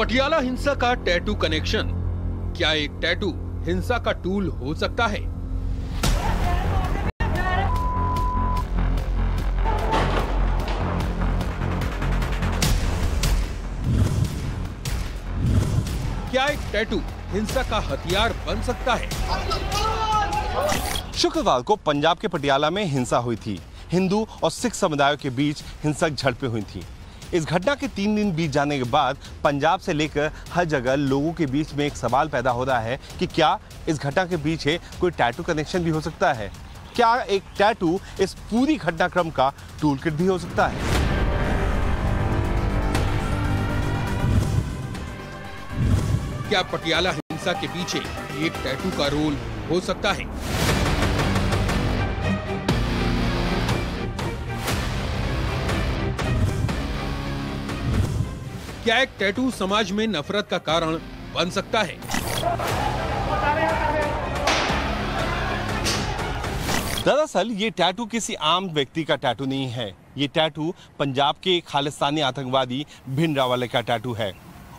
पटियाला हिंसा का tattoo connection, क्या एक टैटू हिंसा का टूल हो सकता है? क्या एक टैटू हिंसा का हथियार बन सकता है? शुक्रवार को पंजाब के पटियाला में हिंसा हुई थी। हिंदू और सिख समुदायों के बीच हिंसक झड़पें हुई थी। इस घटना के 3 दिन बीत जाने के बाद पंजाब से लेकर हर जगह लोगों के बीच में एक सवाल पैदा हो रहा है कि क्या इस घटना के पीछे कोई टैटू कनेक्शन भी हो सकता है? क्या एक टैटू इस पूरी घटनाक्रम का टूल किट भी हो सकता है? क्या पटियाला हिंसा के पीछे एक टैटू का रोल हो सकता है? क्या एक टैटू समाज में नफरत का कारण बन सकता है? दरअसल ये टैटू किसी आम व्यक्ति का टैटू नहीं है। ये टैटू पंजाब के खालिस्तानी आतंकवादी भिंडरावाले का टैटू है।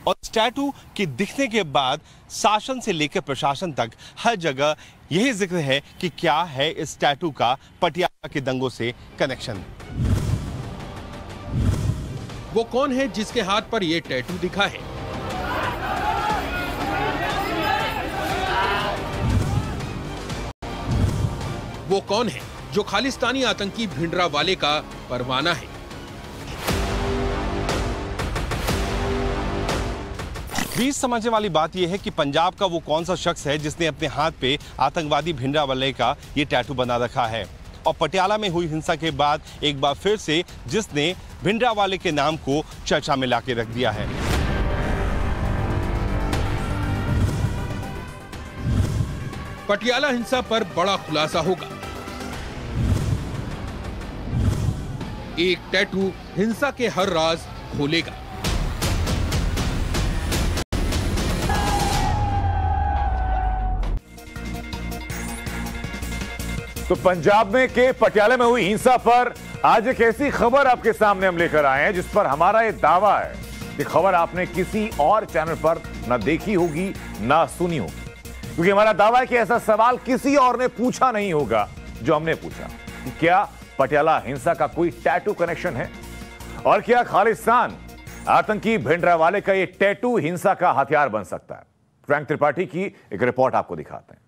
और इस टैटू के दिखने के बाद शासन से लेकर प्रशासन तक हर जगह यही जिक्र है कि क्या है इस टैटू का पटियाला के दंगों से कनेक्शन। वो कौन है जिसके हाथ पर ये टैटू दिखा है? वो कौन है जो खालिस्तानी आतंकी भिंडरावाले का परवाना है? बीच समझने वाली बात यह है कि पंजाब का वो कौन सा शख्स है जिसने अपने हाथ पे आतंकवादी भिंडरावाले का ये टैटू बना रखा है। और पटियाला में हुई हिंसा के बाद एक बार फिर से जिसने भिंडरावाले के नाम को चर्चा में लाके रख दिया है। पटियाला हिंसा पर बड़ा खुलासा होगा। एक टैटू हिंसा के हर राज खोलेगा। तो पंजाब में के पटियाला में हुई हिंसा पर आज एक ऐसी खबर आपके सामने हम लेकर आए हैं जिस पर हमारा ये दावा है कि खबर आपने किसी और चैनल पर ना देखी होगी ना सुनी होगी, क्योंकि हमारा दावा है कि ऐसा सवाल किसी और ने पूछा नहीं होगा जो हमने पूछा कि क्या पटियाला हिंसा का कोई टैटू कनेक्शन है और क्या खालिस्तान आतंकी भिंडरावाले का ये टैटू हिंसा का हथियार बन सकता है। फ्रैंक त्रिपाठी की एक रिपोर्ट आपको दिखाते हैं।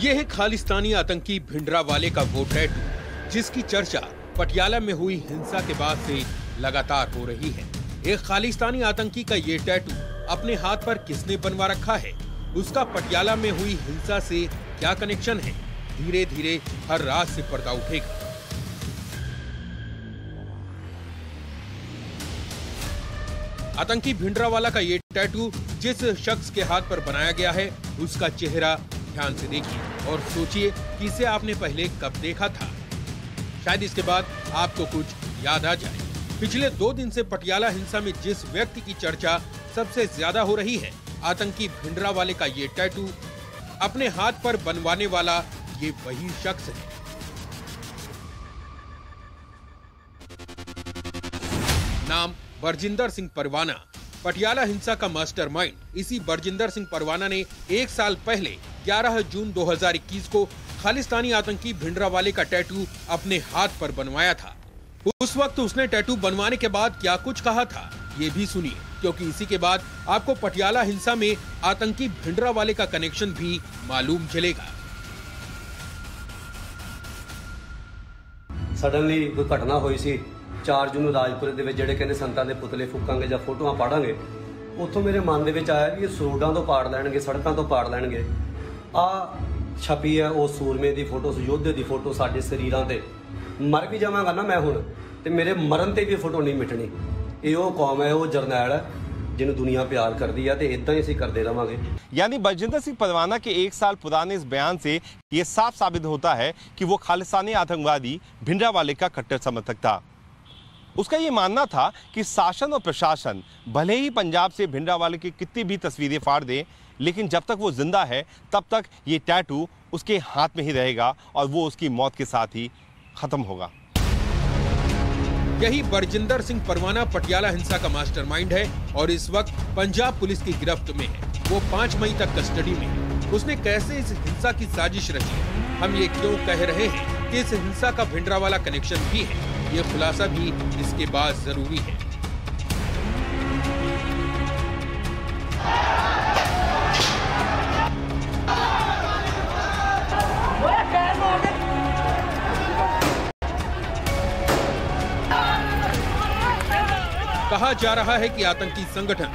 यह है खालिस्तानी आतंकी भिंडरावाले का वो टैटू जिसकी चर्चा पटियाला में हुई हिंसा के बाद से लगातार हो रही है। एक खालिस्तानी आतंकी का ये टैटू अपने हाथ पर किसने बनवा रखा है? उसका पटियाला में हुई हिंसा से क्या कनेक्शन है? धीरे धीरे हर रात से पर्दा उठेगा। आतंकी भिंडरावाला का ये टैटू जिस शख्स के हाथ पर बनाया गया है उसका चेहरा ध्यान से देखिए और सोचिए कि इसे आपने पहले कब देखा था। शायद इसके बाद आपको कुछ याद आ जाए। पिछले 2 दिन से पटियाला हिंसा में जिस व्यक्ति की चर्चा सबसे ज्यादा हो रही है, आतंकी भिंडरावाले का ये टैटू अपने हाथ पर बनवाने वाला ये वही शख्स है। नाम बरजिंदर सिंह परवाना। पटियाला हिंसा का मास्टरमाइंड इसी बरजिंदर सिंह परवाना ने 1 साल पहले 11 जून 2021 को खालिस्तानी आतंकी भिंडरावाले का टैटू अपने हाथ पर बनवाया था। उस वक्त उसने टैटू बनवाने के बाद क्या कुछ कहा था ये भी सुनिए, क्योंकि इसी के बाद आपको पटियाला हिंसा में आतंकी भिंडरावाले का कनेक्शन भी मालूम चलेगा। सडनली कोई घटना हुई सी 4 जून राजपुरे ਦੇ ਵਿੱਚ ਜਿਹੜੇ ਕਹਿੰਦੇ ਸੰਤਾਂ ਦੇ ਪੁਤਲੇ ਫੂਕਾਂਗੇ ਜਾਂ ਫੋਟੋਆਂ ਪਾੜਾਂਗੇ। ਉੱਥੋਂ ਮੇਰੇ ਮਨ ਦੇ ਵਿੱਚ ਆਇਆ ਵੀ ਇਹ ਸਰੋਡਾਂ ਤੋਂ ਪਾੜ ਲੈਣਗੇ, ਸੜਕਾਂ ਤੋਂ ਪਾੜ ਲੈਣਗੇ। ਆ ਛਪੀ ਹੈ ਉਹ ਸੂਰਮੇ ਦੀ ਫੋਟੋ, ਯੋਧੇ ਦੀ ਫੋਟੋ ਸਾਡੇ ਸਰੀਰਾਂ ਤੇ। ਮਰ ਵੀ ਜਾਵਾਂਗਾ ਨਾ ਮੈਂ ਹੁਣ ਤੇ ਮੇਰੇ ਮਰਨ ਤੇ ਵੀ ਫੋਟੋ ਨਹੀਂ ਮਿਟਣੀ। ਇਹ ਉਹ ਕੌਮ ਹੈ, ਉਹ ਜਰਨੈਲ ਹੈ ਜਿਹਨੂੰ दुनिया प्यार करती है, तो इदा ही असीं करते रहांगे। यानी बलजिंदर सिंह परवाना के 1 साल पुराने इस बयान से यह साफ साबित होता है कि वो खालिस्तानी आतंकवादी भिंडरावाले का कट्टर समर्थक था। उसका ये मानना था कि शासन और प्रशासन भले ही पंजाब से भिंडरावाले की कितनी भी तस्वीरें फाड़ दे, लेकिन जब तक वो जिंदा है तब तक ये टैटू उसके हाथ में ही रहेगा और वो उसकी मौत के साथ ही खत्म होगा। यही बरजिंदर सिंह परवाना पटियाला हिंसा का मास्टरमाइंड है और इस वक्त पंजाब पुलिस की गिरफ्त में है। वो 5 मई तक कस्टडी में है। उसने कैसे इस हिंसा की साजिश रची है, हम ये क्यों कह रहे हैं कि इस हिंसा का भिंडरावाला कनेक्शन भी है, ये खुलासा भी इसके बाद जरूरी है। कहा जा रहा है कि आतंकी संगठन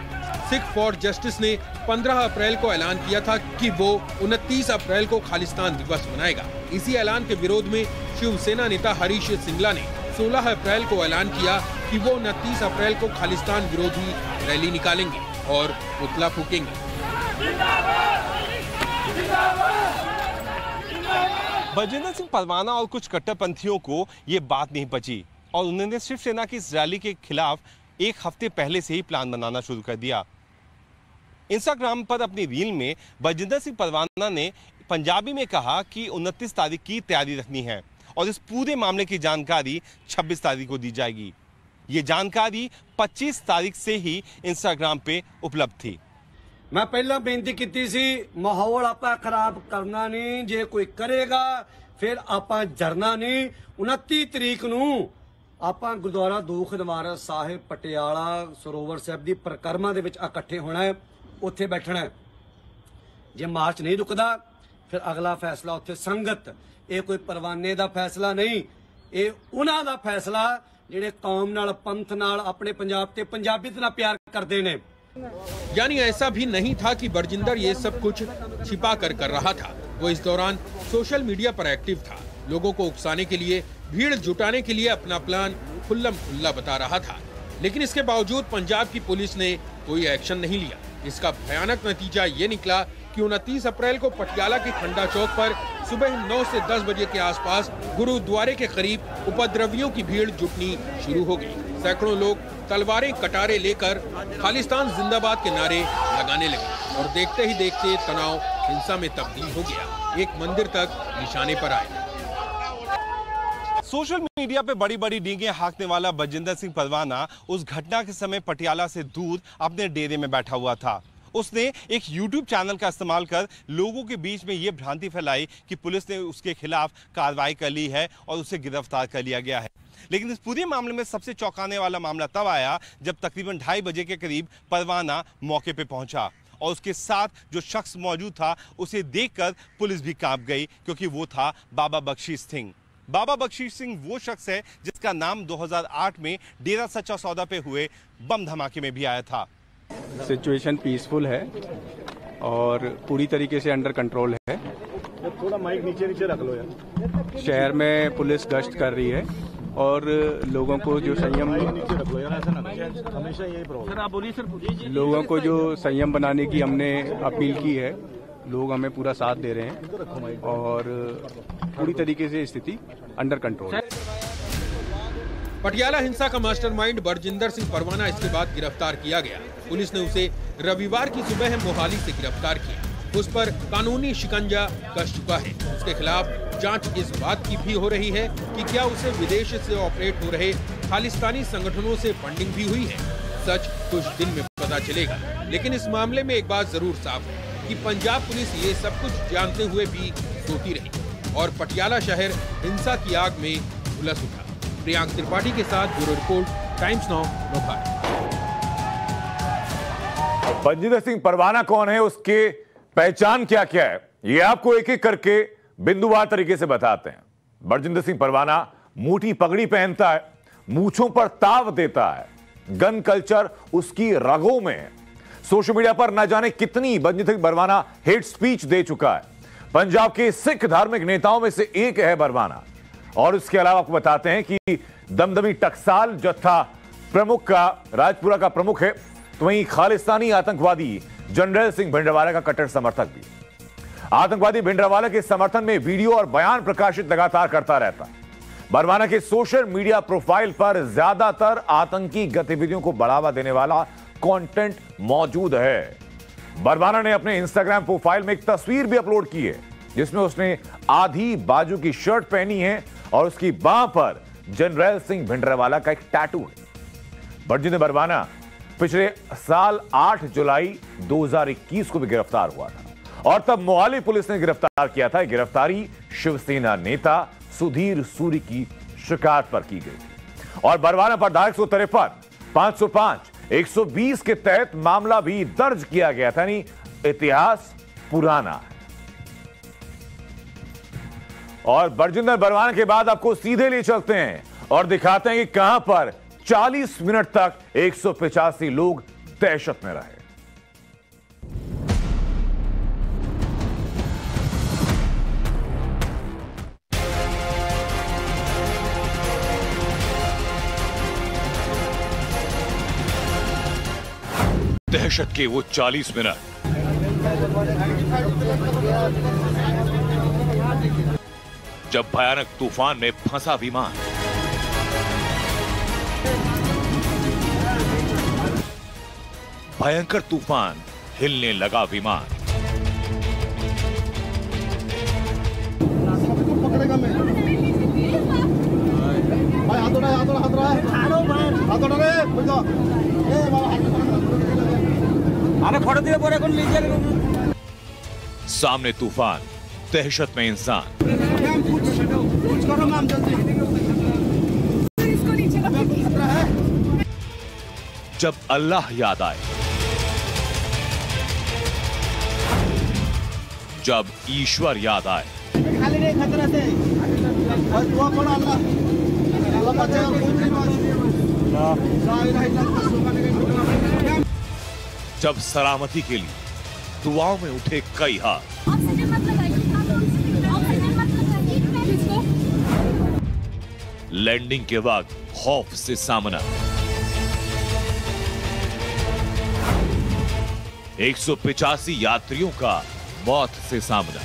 सिख फॉर जस्टिस ने 15 अप्रैल को ऐलान किया था कि वो 29 अप्रैल को खालिस्तान दिवस मनाएगा। इसी ऐलान के विरोध में शिवसेना नेता हरीश सिंगला ने 16 अप्रैल को ऐलान किया कि वो 29 अप्रैल को खालिस्तान विरोधी रैली निकालेंगे और पुतला फूकेंगे। बलजिंदर सिंह परवाना और कुछ कट्टरपंथियों को ये बात नहीं पची और उन्होंने शिवसेना की इस रैली के खिलाफ 1 हफ्ते पहले से ही प्लान बनाना शुरू कर दिया। इंस्टाग्राम पर अपनी रील में बलजिंदर सिंह परवाना ने पंजाबी में कहा कि 29 तारीख की तैयारी रखनी है और इस पूरे मामले की जानकारी 26 तारीख को दी जाएगी। ये जानकारी 25 तारीख से ही इंस्टाग्राम पे उपलब्ध थी। मैं पहला बेनती की सी, माहौल आपा खराब करना नहीं, जे कोई करेगा फिर आपा जरना नहीं। 29 तरीक नूं ਆਪਾਂ ਗੁਰਦੁਆਰਾ ਦੂਖ ਨਿਵਾਰਨ ਸਾਹਿਬ ਪਟਿਆਲਾ ਸਰੋਵਰ ਸਾਹਿਬ ਦੀ ਪ੍ਰਕਰਮਾ ਦੇ ਵਿੱਚ ਇਕੱਠੇ ਹੋਣਾ ਹੈ, ਉੱਥੇ ਬੈਠਣਾ ਹੈ। ਜੇ ਮਾਰਚ ਨਹੀਂ ਰੁਕਦਾ ਫਿਰ ਅਗਲਾ ਫੈਸਲਾ ਉੱਥੇ ਸੰਗਤ, ਇਹ ਕੋਈ ਪਰਵਾਨੇ ਦਾ ਫੈਸਲਾ ਨਹੀਂ, ਇਹ ਉਹਨਾਂ ਦਾ ਫੈਸਲਾ ਜਿਹੜੇ ਕੌਮ ਨਾਲ ਪੰਥ ਨਾਲ ਆਪਣੇ ਪੰਜਾਬ ਤੇ ਪੰਜਾਬੀਅਤ ਨਾਲ ਪਿਆਰ ਕਰਦੇ ਨੇ। यानी ऐसा भी नहीं था कि बरजिंदर ये सब कुछ छिपा कर रहा था। वो इस दौरान सोशल मीडिया पर एक्टिव था, लोगों को उकसाने के लिए, भीड़ जुटाने के लिए अपना प्लान खुल्लम खुल्ला बता रहा था। लेकिन इसके बावजूद पंजाब की पुलिस ने कोई एक्शन नहीं लिया। इसका भयानक नतीजा ये निकला कि 29 अप्रैल को पटियाला के खंडा चौक पर सुबह 9 से 10 बजे के आसपास गुरुद्वारे के करीब उपद्रवियों की भीड़ जुटनी शुरू हो गई। सैकड़ों लोग तलवारें कटारे लेकर खालिस्तान जिंदाबाद के नारे लगाने लगे और देखते ही देखते तनाव हिंसा में तब्दील हो गया। एक मंदिर तक निशाने पर आए। सोशल मीडिया पे बड़ी बड़ी डींगे हाँकने वाला बलजिंदर सिंह परवाना उस घटना के समय पटियाला से दूर अपने डेरे में बैठा हुआ था। उसने एक YouTube चैनल का इस्तेमाल कर लोगों के बीच में ये भ्रांति फैलाई कि पुलिस ने उसके खिलाफ कार्रवाई कर ली है और उसे गिरफ्तार कर लिया गया है। लेकिन इस पूरे मामले में सबसे चौंकाने वाला मामला तब आया जब तकरीबन 2:30 बजे के करीब परवाना मौके पे पहुंचा और उसके साथ जो शख्स मौजूद था उसे देखकर पुलिस भी कांप गई, क्योंकि वो था बाबा बख्शीश सिंह। बाबा बख्शीश सिंह वो शख्स है जिसका नाम 2008 में डेरा सच्चा सौदा पे हुए बम धमाके में भी आया था। सिचुएशन पीसफुल है और पूरी तरीके से अंडर कंट्रोल है। थोड़ा माइक नीचे रख लो यार। शहर में पुलिस गश्त कर रही है और लोगों को जो संयम, लोगों को जो संयम बनाने की हमने अपील की है, लोग हमें पूरा साथ दे रहे हैं और पूरी तरीके से स्थिति अंडर कंट्रोल है। पटियाला हिंसा का मास्टरमाइंड बरजिंदर सिंह परवाना इसके बाद गिरफ्तार किया गया। पुलिस ने उसे रविवार की सुबह मोहाली से गिरफ्तार किया। उस पर कानूनी शिकंजा कस चुका है। उसके खिलाफ जांच इस बात की भी हो रही है कि क्या उसे विदेश से ऑपरेट हो रहे खालिस्तानी संगठनों से फंडिंग भी हुई है। सच कुछ दिन में पता चलेगा। लेकिन इस मामले में एक बात जरूर साफ है कि पंजाब पुलिस ये सब कुछ जानते हुए भी सोती रही और पटियाला शहर हिंसा की आग में झुलस उठा। प्रियांक त्रिपाठी के साथ bureau report, Times Now Bhopal. Baljinder Singh Parwana कौन है, उसके पहचान क्या क्या है, ये आपको एक एक करके बिंदुवार तरीके से बताते हैं। बलजिंदर सिंह परवाना मोटी पगड़ी पहनता है, मूंछों पर ताव देता है, गन कल्चर उसकी रगों में है। सोशल मीडिया पर न जाने कितनी बलजिंदर सिंह परवाना हेट स्पीच दे चुका है। पंजाब के सिख धार्मिक नेताओं में से एक है परवाना। और इसके अलावा आपको बताते हैं कि दमदमी टकसाल जत्था प्रमुख का, राजपुरा का प्रमुख है। तो वहीं खालिस्तानी आतंकवादी जनरल सिंह भिंडरावाला का कट्टर समर्थक भी। आतंकवादी भिंडरावाला के समर्थन में वीडियो और बयान प्रकाशित लगातार करता रहता है। बरवाना के सोशल मीडिया प्रोफाइल पर ज्यादातर आतंकी गतिविधियों को बढ़ावा देने वाला कंटेंट मौजूद है। बरवाना ने अपने इंस्टाग्राम प्रोफाइल में एक तस्वीर भी अपलोड की है जिसमें उसने आधी बाजू की शर्ट पहनी है और उसकी बांह पर जनरल सिंह भिंडरावाला का एक टैटू है। बरजिंदर बरवाना पिछले साल 8 जुलाई 2021 को भी गिरफ्तार हुआ था और तब मोहाली पुलिस ने गिरफ्तार किया था। गिरफ्तारी शिवसेना नेता सुधीर सूरी की शिकायत पर की गई थी और बरवाना पर धारा 153, 505, 120 के तहत मामला भी दर्ज किया गया था। यानी इतिहास पुराना है। और बरजिंदर बरवाना के बाद आपको सीधे ले चलते हैं और दिखाते हैं कि कहां पर 40 मिनट तक 185 लोग दहशत में रहे। दहशत के वो 40 मिनट जब भयानक तूफान में फंसा विमान, भयंकर तूफान, हिलने लगा विमान। सामने तूफान, दहशत में इंसान। जब अल्लाह याद आए, जब ईश्वर याद आए, जब सलामती के लिए दुआओं में उठे कई हाथ, लैंडिंग के वक्त खौफ से सामना, 185 यात्रियों का मौत से सामना।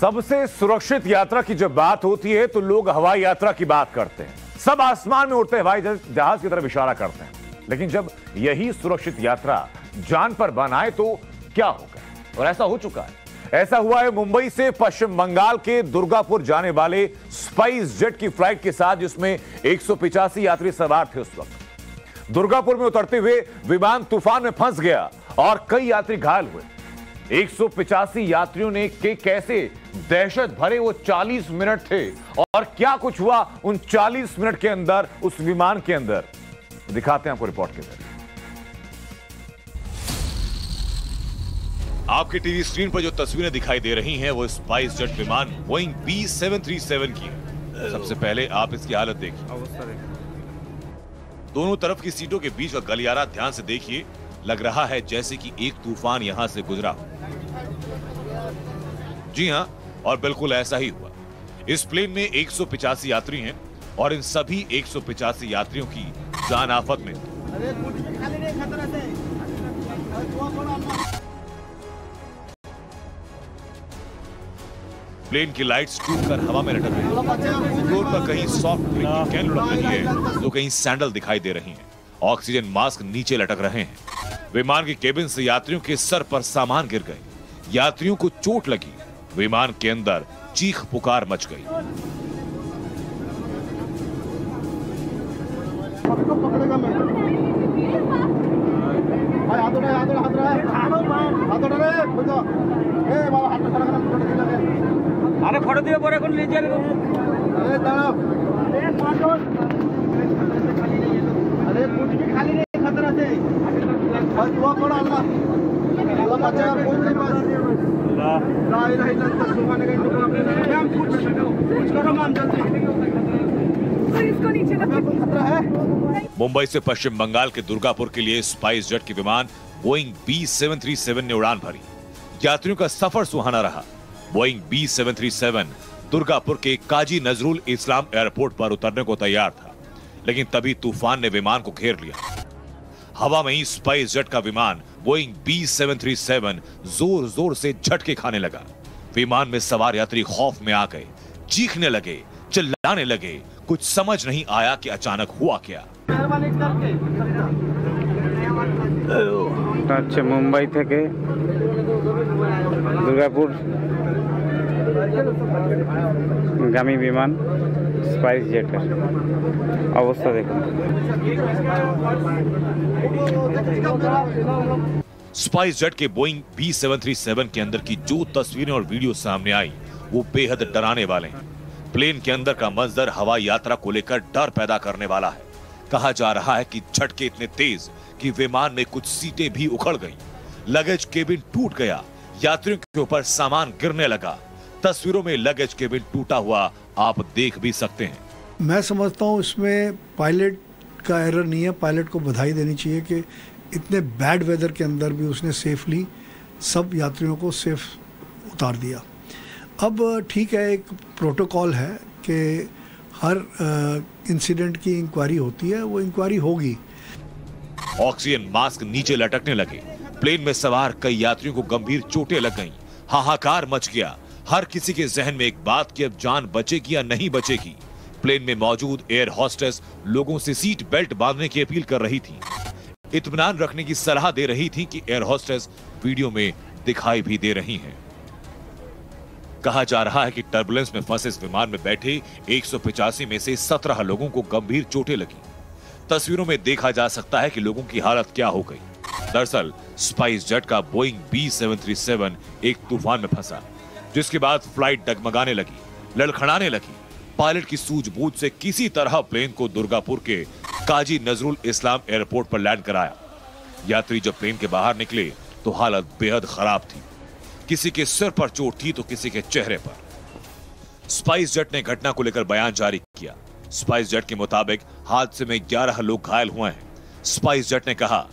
सबसे सुरक्षित यात्रा की जब बात होती है तो लोग हवाई यात्रा की बात करते हैं। सब आसमान में उड़ते हवाई जहाज की तरफ इशारा करते हैं। लेकिन जब यही सुरक्षित यात्रा जान पर बन आए तो क्या होगा? और ऐसा हो चुका है। ऐसा हुआ है मुंबई से पश्चिम बंगाल के दुर्गापुर जाने वाले स्पाइस जेट की फ्लाइट के साथ, जिसमें 185 यात्री सवार थे। उस वक्त दुर्गापुर में उतरते हुए विमान तूफान में फंस गया और कई यात्री घायल हुए। 185 यात्रियों ने कैसे दहशत भरे वो 40 मिनट थे और क्या कुछ हुआ उन 40 मिनट के अंदर उस विमान के अंदर, दिखाते हैं आपको रिपोर्ट के जरिए। आपके टीवी स्क्रीन पर जो तस्वीरें दिखाई दे रही हैं वो स्पाइस जेट विमान बोइंग B737 की है। सबसे पहले आप इसकी हालत देखिए। दोनों तरफ की सीटों के बीच का गलियारा ध्यान से देखिए। लग रहा है जैसे कि एक तूफान यहां से गुजरा हो। जी हां, और बिल्कुल ऐसा ही हुआ। इस प्लेन में 185 यात्री हैं और इन सभी 185 यात्रियों की जान आफत में। प्लेन की लाइट्स टूटकर हवा में लटक रही हैं। फ्लोर पर कहीं सॉफ्ट ड्रिंक की कैन लुढ़क रही है तो कहीं सैंडल दिखाई दे रही हैं। ऑक्सीजन मास्क नीचे लटक रहे हैं। विमान के केबिन से यात्रियों के सर पर सामान गिर गए। यात्रियों को चोट लगी। विमान के अंदर चीख पुकार मच गई। अरे फोटो दिए परे कोन लीजिए अरे दाঁড়াও अरे मारो अरे कुछ भी खाली नहीं खतरा से बस दुआ करो अल्लाह अल्लाह बचाएगा कोई नहीं बस ला इलाहा इल्लल्लाह सुभान अल्लाह हम कुछ करो मैम जल्दी इसको नीचे रखो खतरा है। मुंबई से पश्चिम बंगाल के दुर्गापुर के लिए स्पाइस जेट की विमान बोइंग B737 ने उड़ान भरी। यात्रियों का सफर सुहाना रहा। बोइंग B737 दुर्गापुर के काजी नजरुल इस्लाम एयरपोर्ट पर उतरने को तैयार था, लेकिन तभी तूफान ने विमान को घेर लिया। हवा में ही स्पाइस जेट का विमान बोइंग B737 जोर जोर से झटके खाने लगा। विमान में सवार यात्री खौफ में आ गए, चीखने लगे, चिल्लाने लगे। कुछ समझ नहीं आया कि अचानक हुआ क्या। अच्छा, मुंबई থেকে দুর্গাপুর গামী বিমান স্পাইস জেটের অবস্থা দেখুন। स्पाइस जेट के बोइंग B737 के अंदर की जो तस्वीरें और वीडियो सामने आई वो बेहद डराने वाले हैं। प्लेन के अंदर का मंजर हवाई यात्रा को लेकर डर पैदा करने वाला है। कहा जा रहा है कि झटके इतने तेज कि विमान में कुछ सीटें भी उखड़ गईं, लगेज केबिन टूट गया, यात्रियों के ऊपर सामान गिरने लगा। तस्वीरों में लगेज केबिन टूटा हुआ आप देख भी सकते हैं। मैं समझता हूँ इसमें पायलट का एरर नहीं है। पायलट को बधाई देनी चाहिए कि इतने बैड वेदर के अंदर भी उसने सेफली सब यात्रियों को सेफ उतार दिया। अब ठीक है, एक प्रोटोकॉल है कि हर इंसिडेंट की इंक्वायरी होती है, वो इंक्वायरी होगी। ऑक्सीजन मास्क नीचे लटकने लगे। प्लेन में सवार कई यात्रियों को गंभीर चोटें लग गईं। हाहाकार मच गया। हर किसी के जहन में एक बात कि अब जान बचेगी या नहीं बचेगी। प्लेन में मौजूद एयर होस्टेस लोगों से सीट बेल्ट बांधने की अपील कर रही थी, इत्मीनान रखने की सलाह दे रही थी कि एयर होस्टेस वीडियो में दिखाई भी दे रही हैं। कहा जा रहा है कि टर्बुलेंस में फंसे इस विमान में बैठे 185 में से 17 लोगों को गंभीर चोटें लगी। तस्वीरों में देखा जा सकता है कि लोगों की हालत क्या हो गई। दरअसल स्पाइस जेट का बोइंग B737 एक तूफान में फंसा, जिसके बाद फ्लाइट डगमगाने लगी, लड़खड़ाने लगी। पायलट की सूझबूझ से किसी तरह प्लेन को दुर्गापुर के काजी नजरुल इस्लाम एयरपोर्ट पर लैंड कराया। यात्री जब प्लेन के बाहर निकले तो हालत बेहद खराब थी। किसी के सिर पर चोट थी तो किसी के चेहरे पर। स्पाइस जेट ने घटना को लेकर बयान जारी किया। स्पाइस जेट के मुताबिक हादसे में 11 लोग घायल हुए हैं। स्पाइस जेट ने कहा,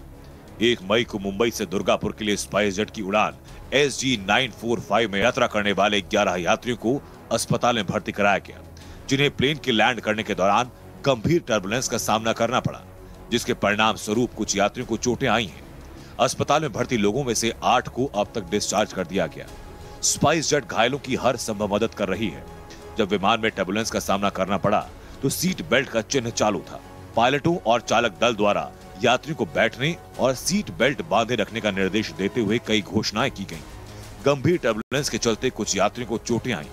1 मई को मुंबई से दुर्गापुर के लिए स्पाइस जेट की उड़ान SG945 में यात्रा करने वाले 11 यात्रियों को अस्पताल में भर्ती कराया गया, जिन्हें प्लेन के लैंड करने के दौरान गंभीर टर्बुलेंस का सामना करना पड़ा, जिसके परिणाम स्वरूप कुछ यात्रियों को चोटें आई हैं। अस्पताल में भर्ती लोगों में से 8 को अब तक डिस्चार्ज कर दिया गया। स्पाइस जेट घायलों की हर संभव मदद कर रही है। जब विमान में टर्बुलेंस का सामना करना पड़ा तो सीट बेल्ट का चिन्ह चालू था। पायलटों और चालक दल द्वारा यात्रियों को बैठने और सीट बेल्ट बांधे रखने का निर्देश देते हुए कई घोषणाएं की गईं। गंभीर टर्बुलेंस के चलते कुछ यात्रियों को चोटें आईं।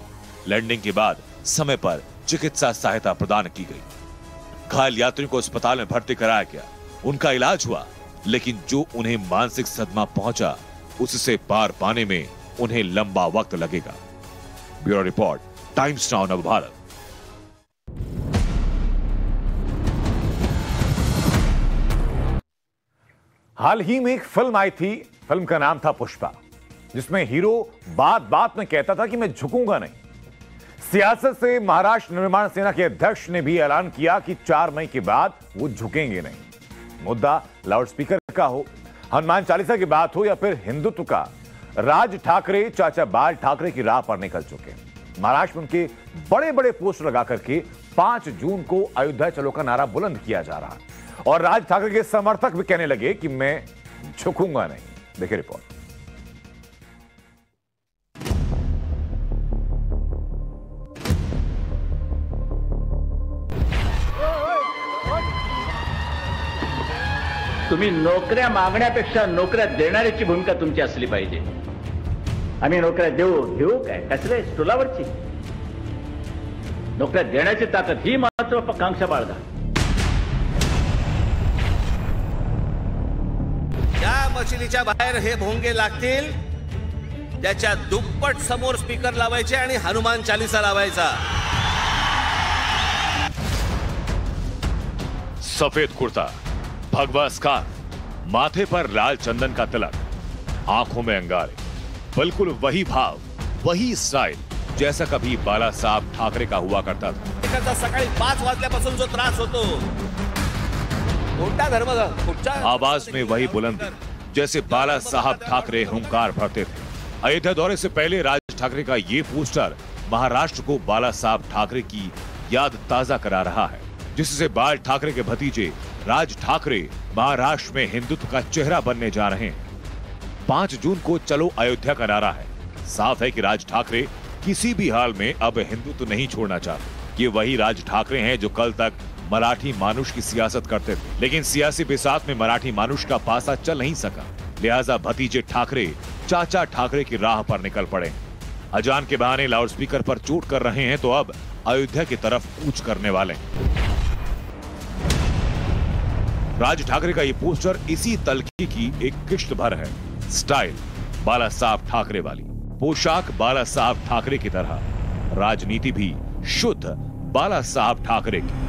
लैंडिंग के बाद समय पर चिकित्सा सहायता प्रदान की गई। घायल यात्रियों को अस्पताल में भर्ती कराया गया। उनका इलाज हुआ, लेकिन जो उन्हें मानसिक सदमा पहुंचा उससे पार पाने में उन्हें लंबा वक्त लगेगा। Bureau report, Times Now Navbharat. हाल ही में एक फिल्म आई थी, फिल्म का नाम था पुष्पा, जिसमें हीरो बात बात में कहता था कि मैं झुकूंगा नहीं। सियासत से महाराष्ट्र निर्माण सेना के अध्यक्ष ने भी ऐलान किया कि 4 मई के बाद वो झुकेंगे नहीं। मुद्दा लाउडस्पीकर का हो, हनुमान चालीसा की बात हो या फिर हिंदुत्व का, राज ठाकरे चाचा बाल ठाकरे की राह पर निकल चुके हैं। महाराष्ट्र में उनके बड़े बड़े पोस्टर लगा करके 5 जून को अयोध्या चलो का नारा बुलंद किया जा रहा है और राज ठाकरे के समर्थक भी कहने लगे कि मैं झुकूंगा नहीं। देखिए रिपोर्ट। तुम्ही नोकऱ्या मागण्यापेक्षा नोकऱ्या देणाऱ्याची भूमिका तुमची असली पाहिजे। आम्ही नोकऱ्या देऊ घेऊ काय कसले स्टुलावरची, नोकऱ्या देण्याची ताकद ही महत्वाकांक्षा बाळगा। या मशिलीच्या बाहेर हे भोंगे लागतील त्याच्या दुप्पट समोर स्पीकर लावायचे आणि हनुमान चालीसा लावायचा। सफेद कुर्ता, भगवा स्कार्फ, माथे पर लाल चंदन का तिलक, आंखों में अंगारे, बिल्कुल वही भाव, वही स्टाइल जैसा कभी बाला साहब ठाकरे का हुआ करता था। सकाळी 5 वाजल्यापासून जो त्रास होतो, मोठा धर्म, आवाज में वही बुलंदी जैसे बाला साहब ठाकरे हुंकार भरते थे। अयोध्या दौरे से पहले राज ठाकरे का ये पोस्टर महाराष्ट्र को बाला साहब ठाकरे की याद ताजा करा रहा है, जिससे बाल ठाकरे के भतीजे राज ठाकरे महाराष्ट्र में हिंदुत्व का चेहरा बनने जा रहे हैं। 5 जून को चलो अयोध्या का नारा है। साफ है कि राज ठाकरे किसी भी हाल में अब हिंदुत्व नहीं छोड़ना चाहते। ये वही राज ठाकरे हैं जो कल तक मराठी मानुष की सियासत करते थे, लेकिन सियासी बिसात में मराठी मानुष का पासा चल नहीं सका। लिहाजा भतीजे ठाकरे चाचा ठाकरे की राह पर निकल पड़े। अजान के बहाने लाउडस्पीकर पर चोट कर रहे हैं तो अब अयोध्या की तरफ कूच करने वाले। राज ठाकरे का ये पोस्टर इसी तलखी की एक किश्त भर है। स्टाइल बाला साहब ठाकरे वाली, पोशाक बाला साहब ठाकरे की तरह, राजनीति भी शुद्ध बाला साहब ठाकरे की।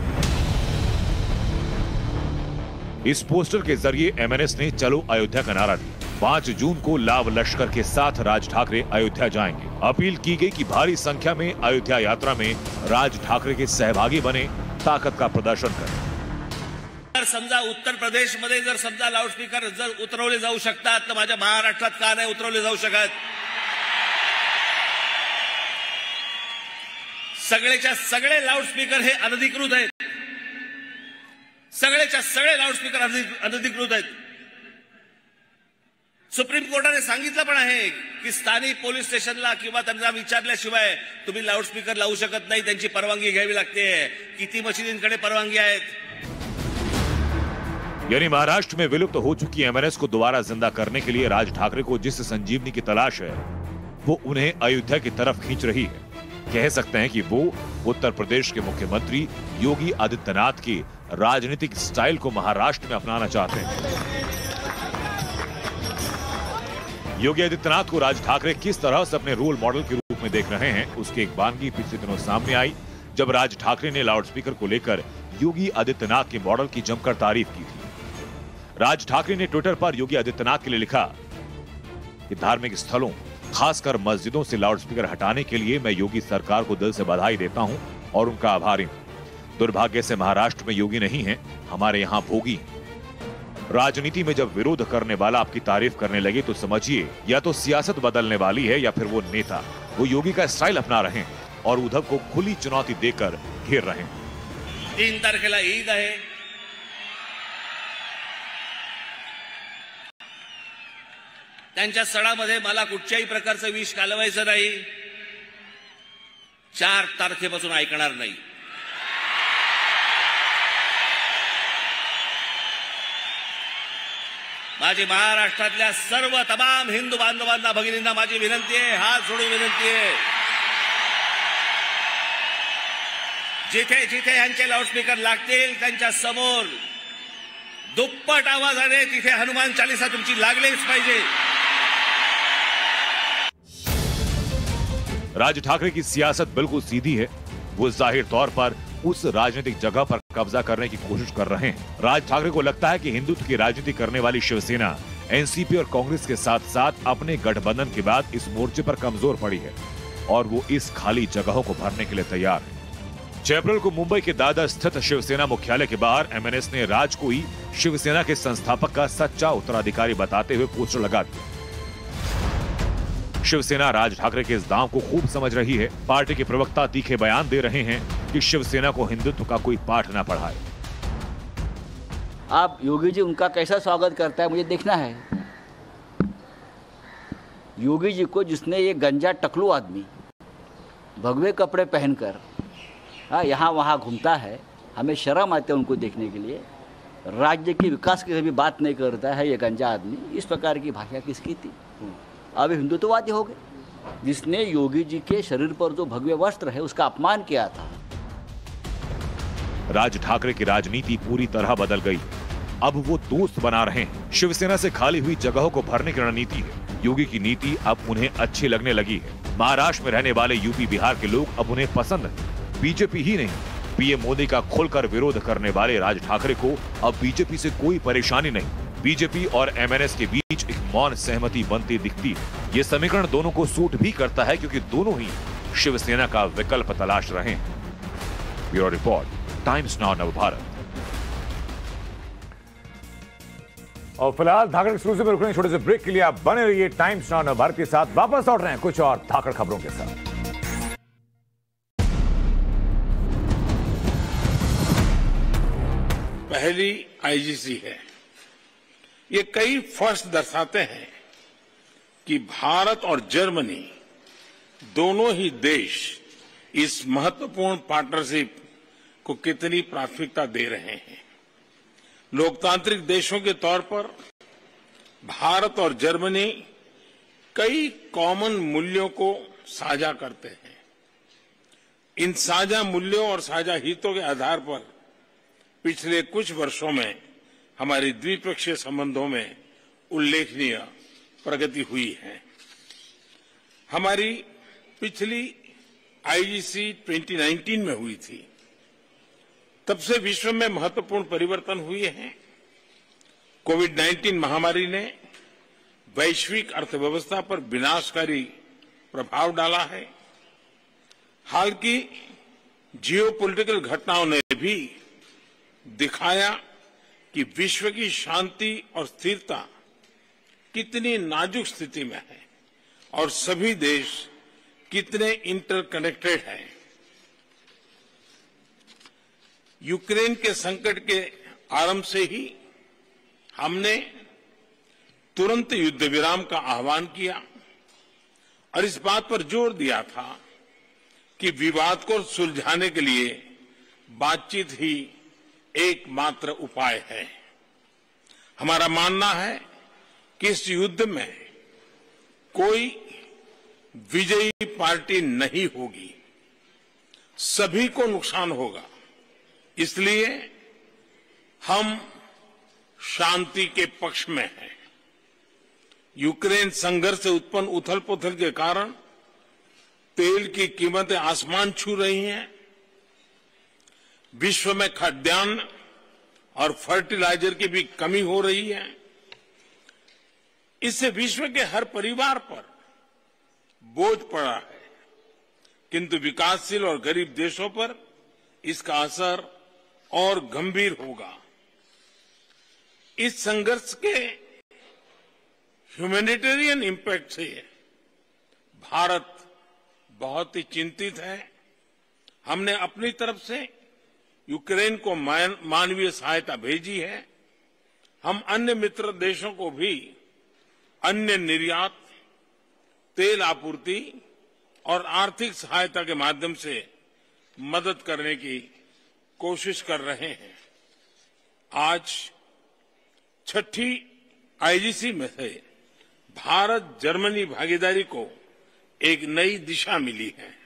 इस पोस्टर के जरिए एमएनएस ने चलो अयोध्या का नारा दिया। 5 जून को लाव लश्कर के साथ राज ठाकरे अयोध्या जाएंगे। अपील की गई कि भारी संख्या में अयोध्या यात्रा में राज ठाकरे के सहभागी बने, ताकत का प्रदर्शन करें। समजा उत्तर प्रदेश मध्ये जर समजा लाऊडस्पीकर जर उतरवले जाऊ शकतात, तर माझ्या महाराष्ट्रात का नाही उतरवले जाऊ शकत? सगळेच्या सगळे लाऊडस्पीकर हे अनधिकृत आहेत। सगळेच्या सगळे लाऊडस्पीकर अनधिकृत आहेत। सुप्रीम कोर्टाने सांगितलं पण आहे की स्थानिक पोलीस स्टेशनला किंवा त्यांना विचारल्याशिवाय तुम्ही लाऊडस्पीकर लावू शकत नाही, त्यांची परवानगी घ्यावी लागते। किती मशिदींकडे परवानगी आहेत? यानी महाराष्ट्र में विलुप्त हो चुकी एमएनएस को दोबारा जिंदा करने के लिए राज ठाकरे को जिस संजीवनी की तलाश है, वो उन्हें अयोध्या की तरफ खींच रही है। कह सकते हैं कि वो उत्तर प्रदेश के मुख्यमंत्री योगी आदित्यनाथ की राजनीतिक स्टाइल को महाराष्ट्र में अपनाना चाहते हैं। योगी आदित्यनाथ को राज ठाकरे किस तरह से अपने रोल मॉडल के रूप में देख रहे हैं, उसकी एक वानगी पिछले दिनों सामने आई जब राज ठाकरे ने लाउडस्पीकर को लेकर योगी आदित्यनाथ के मॉडल की जमकर तारीफ की थी। राज ठाकरे ने ट्विटर पर योगी आदित्यनाथ के लिए लिखा कि धार्मिक स्थलों खासकर मस्जिदों से लाउडस्पीकर हटाने के लिए मैं योगी सरकार को दिल से बधाई देता हूं और उनका आभारी हूं। दुर्भाग्य से महाराष्ट्र में योगी नहीं है, हमारे यहां भोगी हैं। राजनीति में जब विरोध करने वाला आपकी तारीफ करने लगे तो समझिए या तो सियासत बदलने वाली है या फिर वो नेता वो योगी का स्टाइल अपना रहे हैं और उद्धव को खुली चुनौती देकर घेर रहे हैं। 3 तारखेला ईद आहे। त्यांच्या सणामध्ये मला कुठच्याही प्रकारचं विष घालवायचं नाही। 4 तारखेपासून ऐकणार नाही। माझी महाराष्ट्रातल्या सर्व तमाम हिंदू बांधवांना भगिनींना माझी विनंती आहे, हात जोडून विनंती आहे, जिथे जिथे यांचे लाऊडस्पीकर लागतील त्यांच्या समोर दुप्पट आवाजाने तिथे हनुमान चालीसा तुमची लागलीच पाहिजे। राज ठाकरे की सियासत बिल्कुल सीधी है। वो जाहिर तौर पर उस राजनीतिक जगह पर कब्जा करने की कोशिश कर रहे हैं। राज ठाकरे को लगता है कि हिंदुत्व की राजनीति करने वाली शिवसेना एनसीपी और कांग्रेस के साथ साथ अपने गठबंधन के बाद इस मोर्चे पर कमजोर पड़ी है और वो इस खाली जगहों को भरने के लिए तैयार है। 6 अप्रैल को मुंबई के दादर स्थित शिवसेना मुख्यालय के बाहर एमएनएस ने राज को ही शिवसेना के संस्थापक का सच्चा उत्तराधिकारी बताते हुए पोस्टर लगा दिया। शिवसेना राज ठाकरे के इस दांव को खूब समझ रही है। पार्टी के प्रवक्ता तीखे बयान दे रहे हैं कि शिवसेना को हिंदुत्व का कोई पाठ न पढ़ाए। आप योगी जी उनका कैसा स्वागत करता है मुझे देखना है। योगी जी को जिसने ये गंजा टकलू आदमी भगवे कपड़े पहनकर यहाँ वहाँ घूमता है, हमें शर्म आती है उनको देखने के लिए। राज्य के विकास की कभी बात नहीं करता है ये गंजा आदमी। इस प्रकार की भाषा किसकी थी? अब हिंदुत्ववादी हो गए। जिसने योगी जी के शरीर पर जो भगवे वस्त्र है उसका अपमान किया था। राज ठाकरे की राजनीति पूरी तरह बदल गई। अब वो दोस्त बना रहे हैं। शिवसेना से खाली हुई जगहों को भरने की रणनीति है। योगी की नीति अब उन्हें अच्छी लगने लगी है। महाराष्ट्र में रहने वाले यूपी बिहार के लोग अब उन्हें पसंद है। बीजेपी ही नहीं, पीएम मोदी का खुलकर विरोध करने वाले राज ठाकरे को अब बीजेपी से कोई परेशानी नहीं। बीजेपी और एमएनएस के बीच एक मौन सहमति बनती दिखती है। ये समीकरण दोनों को सूट भी करता है क्योंकि दोनों ही शिवसेना का विकल्प तलाश रहे हैं। Bureau report, Times Now Navbharat. और फिलहाल धाकड़ एक्सक्लूसिव में रुकने छोटे से ब्रेक के लिए आप बने रहिए टाइम्स नाउ नवभारत के साथ। वापस लौट रहे हैं कुछ और धाकड़ खबरों के साथ। पहली आईजीसी है। ये कई फर्स्ट दर्शाते हैं कि भारत और जर्मनी दोनों ही देश इस महत्वपूर्ण पार्टनरशिप को कितनी प्राथमिकता दे रहे हैं। लोकतांत्रिक देशों के तौर पर भारत और जर्मनी कई कॉमन मूल्यों को साझा करते हैं। इन साझा मूल्यों और साझा हितों के आधार पर पिछले कुछ वर्षों में हमारी द्विपक्षीय संबंधों में उल्लेखनीय प्रगति हुई है। हमारी पिछली आईजीसी 2019 में हुई थी। तब से विश्व में महत्वपूर्ण परिवर्तन हुए हैं। कोविड-19 महामारी ने वैश्विक अर्थव्यवस्था पर विनाशकारी प्रभाव डाला है। हाल की जियोपॉलिटिकल घटनाओं ने भी दिखाया कि विश्व की शांति और स्थिरता कितनी नाजुक स्थिति में है और सभी देश कितने इंटरकनेक्टेड हैं। यूक्रेन के संकट के आरंभ से ही हमने तुरंत युद्ध विराम का आह्वान किया और इस बात पर जोर दिया था कि विवाद को सुलझाने के लिए बातचीत ही एकमात्र उपाय है। हमारा मानना है कि इस युद्ध में कोई विजयी पार्टी नहीं होगी, सभी को नुकसान होगा। इसलिए हम शांति के पक्ष में हैं। यूक्रेन संघर्ष से उत्पन्न उथल-पुथल के कारण तेल की कीमतें आसमान छू रही हैं। विश्व में खाद्यान्न और फर्टिलाइजर की भी कमी हो रही है। इससे विश्व के हर परिवार पर बोझ पड़ा है, किंतु विकासशील और गरीब देशों पर इसका असर और गंभीर होगा। इस संघर्ष के ह्यूमैनिटेरियन इम्पैक्ट से भारत बहुत ही चिंतित है। हमने अपनी तरफ से यूक्रेन को मानवीय सहायता भेजी है। हम अन्य मित्र देशों को भी अन्य निर्यात, तेल आपूर्ति और आर्थिक सहायता के माध्यम से मदद करने की कोशिश कर रहे हैं। आज छठी आईजीसी में से भारत जर्मनी भागीदारी को एक नई दिशा मिली है।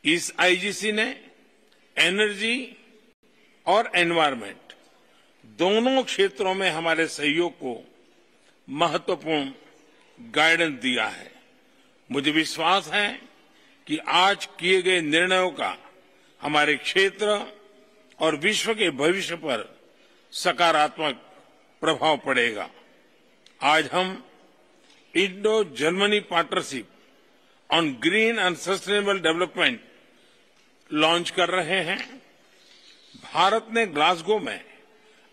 इस आईजीसी ने एनर्जी और एनवायरनमेंट दोनों क्षेत्रों में हमारे सहयोग को महत्वपूर्ण गाइडेंस दिया है। मुझे विश्वास है कि आज किए गए निर्णयों का हमारे क्षेत्र और विश्व के भविष्य पर सकारात्मक प्रभाव पड़ेगा। आज हम Indo Germany partnership on green and sustainable development launch कर रहे हैं। भारत ने ग्लासगो में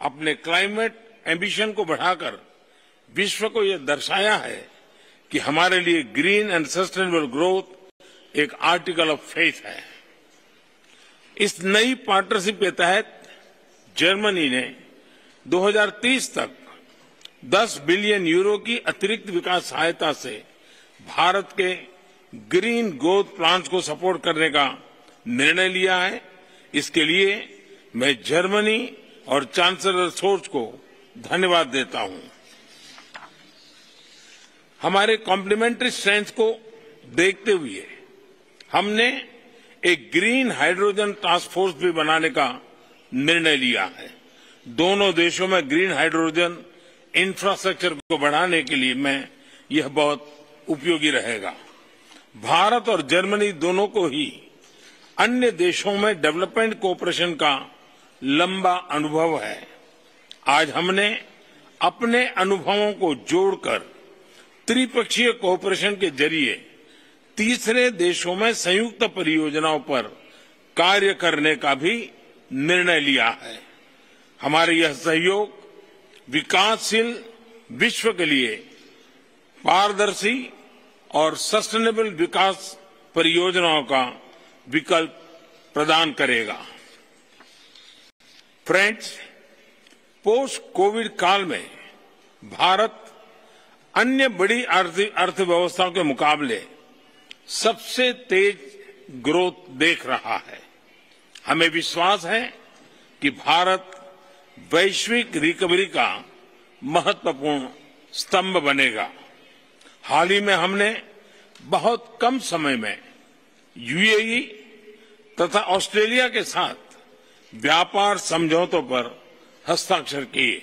अपने क्लाइमेट एम्बिशन को बढ़ाकर विश्व को यह दर्शाया है कि हमारे लिए ग्रीन एंड सस्टेनेबल ग्रोथ एक आर्टिकल ऑफ फेथ है। इस नई पार्टनरशिप के तहत जर्मनी ने 2030 तक 10 बिलियन यूरो की अतिरिक्त विकास सहायता से भारत के ग्रीन ग्रोथ प्लान्स को सपोर्ट करने का निर्णय लिया है। इसके लिए मैं जर्मनी और चांसलर शोर्ज को धन्यवाद देता हूं। हमारे कॉम्प्लीमेंट्री स्ट्रेंथ को देखते हुए हमने एक ग्रीन हाइड्रोजन टास्क फोर्स भी बनाने का निर्णय लिया है। दोनों देशों में ग्रीन हाइड्रोजन इंफ्रास्ट्रक्चर को बढ़ाने के लिए में यह बहुत उपयोगी रहेगा। भारत और जर्मनी दोनों को ही अन्य देशों में डेवलपमेंट कोऑपरेशन का लंबा अनुभव है। आज हमने अपने अनुभवों को जोड़कर त्रिपक्षीय कोऑपरेशन के जरिए तीसरे देशों में संयुक्त परियोजनाओं पर कार्य करने का भी निर्णय लिया है। हमारे यह सहयोग विकासशील विश्व के लिए पारदर्शी और सस्टेनेबल विकास परियोजनाओं का विकल्प प्रदान करेगा। फ्रेंड्स, पोस्ट कोविड काल में भारत अन्य बड़ी अर्थव्यवस्थाओं के मुकाबले सबसे तेज ग्रोथ देख रहा है। हमें विश्वास है कि भारत वैश्विक रिकवरी का महत्वपूर्ण स्तंभ बनेगा। हाल ही में हमने बहुत कम समय में यूएई तथा ऑस्ट्रेलिया के साथ व्यापार समझौतों पर हस्ताक्षर किए।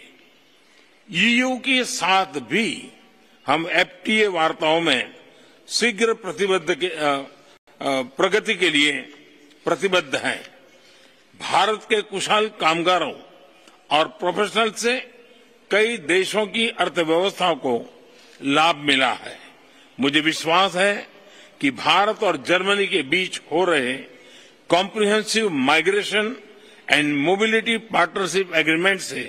ईयू के साथ भी हम एफटीए वार्ताओं में शीघ्र प्रगति के लिए प्रतिबद्ध हैं। भारत के कुशल कामगारों और प्रोफेशनल से कई देशों की अर्थव्यवस्थाओं को लाभ मिला है। मुझे विश्वास है कि भारत और जर्मनी के बीच हो रहे comprehensive migration and mobility partnership agreement से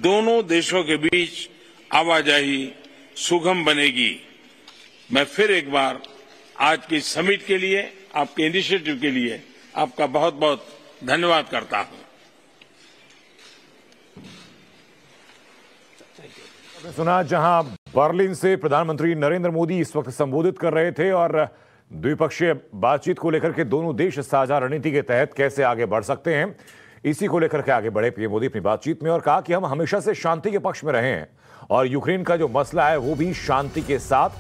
दोनों देशों के बीच आवाजाही सुगम बनेगी। मैं फिर एक बार आज की समिट के लिए, आपके इनिशिएटिव के लिए आपका बहुत बहुत धन्यवाद करता हूं। सुना जहां बर्लिन से प्रधानमंत्री नरेंद्र मोदी इस वक्त संबोधित कर रहे थे और द्विपक्षीय बातचीत को लेकर के दोनों देश साझा रणनीति के तहत कैसे आगे बढ़ सकते हैं, इसी को लेकर के आगे बढ़े पीएम मोदी अपनी बातचीत में और कहा कि हम हमेशा से शांति के पक्ष में रहे हैं और यूक्रेन का जो मसला है वो भी शांति के साथ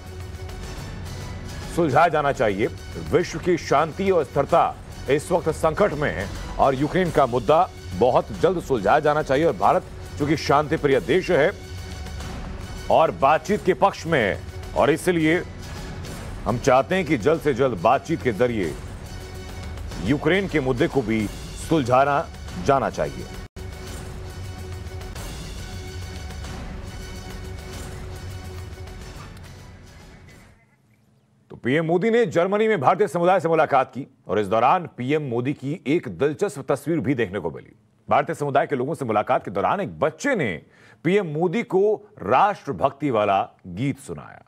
सुलझाया जाना चाहिए। विश्व की शांति और स्थिरता इस वक्त संकट में है और यूक्रेन का मुद्दा बहुत जल्द सुलझाया जाना चाहिए और भारत चूंकि शांति प्रिय देश है और बातचीत के पक्ष में है और इसलिए हम चाहते हैं कि जल्द से जल्द बातचीत के जरिए यूक्रेन के मुद्दे को भी सुलझाना जाना चाहिए। तो पीएम मोदी ने जर्मनी में भारतीय समुदाय से मुलाकात की और इस दौरान पीएम मोदी की एक दिलचस्प तस्वीर भी देखने को मिली। भारतीय समुदाय के लोगों से मुलाकात के दौरान एक बच्चे ने पीएम मोदी को राष्ट्रभक्ति वाला गीत सुनाया।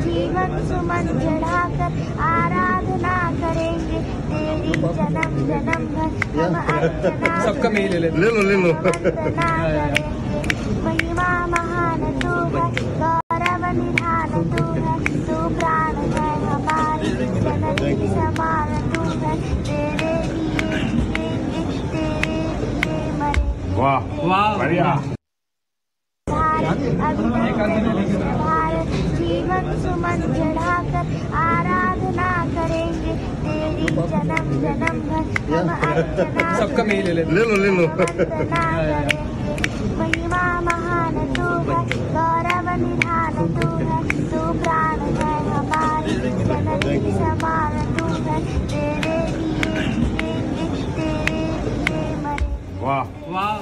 जीवन सुमन चढ़ाकर आराधना करेंगे तेरी जन्म जन्म भर हम अर्चना सबका मेल ले लो महिमा महान तू है गौरव निधान तू है तू प्राण है हमारी जननी समान तू है तेरे लिए जिएंगे तेरे लिए मरेंगे। वाह वाह बढ़िया। जीवन सुमन चढ़ाकर आराधना करेंगे तेरी जन्म जन्म भर हम अर्चना सबका मेल ले लो करेंगे महिमा महान तू है गौरव निधान तू है तू प्राण है हमारी जननी समान तू है तेरे लिए जिएंगे तेरे लिए मरेंगे। वाह वाह।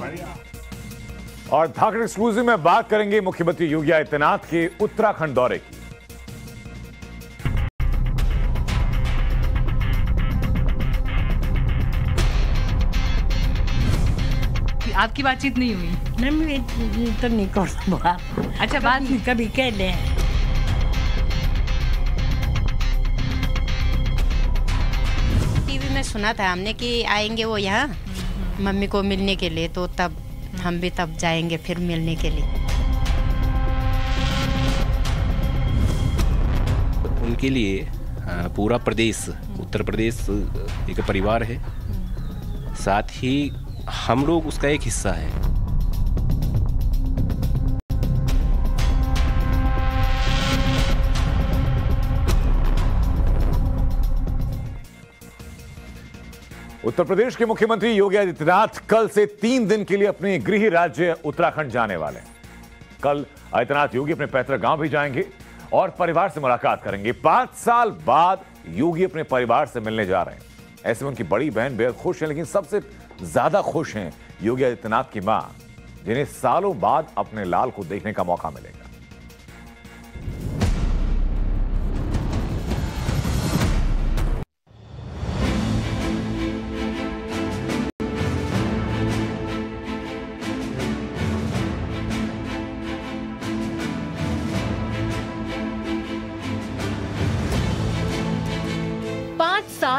और धाकड़ एक्सक्लूसिव में बात करेंगे मुख्यमंत्री योगी आदित्यनाथ के उत्तराखंड दौरे की। आपकी बातचीत नहीं हुई? नहीं तो नहीं कर बात। अच्छा बात कभी कह ले। टीवी में सुना था हमने कि आएंगे वो यहाँ मम्मी को मिलने के लिए, तो तब हम भी तब जाएंगे फिर मिलने के लिए। उनके लिए पूरा प्रदेश, उत्तर प्रदेश एक परिवार है, साथ ही हम लोग उसका एक हिस्सा है। उत्तर प्रदेश के मुख्यमंत्री योगी आदित्यनाथ कल से 3 दिन के लिए अपने गृह राज्य उत्तराखंड जाने वाले हैं। कल आदित्यनाथ योगी अपने पैतृक गांव भी जाएंगे और परिवार से मुलाकात करेंगे। 5 साल बाद योगी अपने परिवार से मिलने जा रहे हैं। ऐसे में उनकी बड़ी बहन बेहद खुश है, लेकिन सबसे ज्यादा खुश हैं योगी आदित्यनाथ की मां, जिन्हें सालों बाद अपने लाल को देखने का मौका मिलेगा।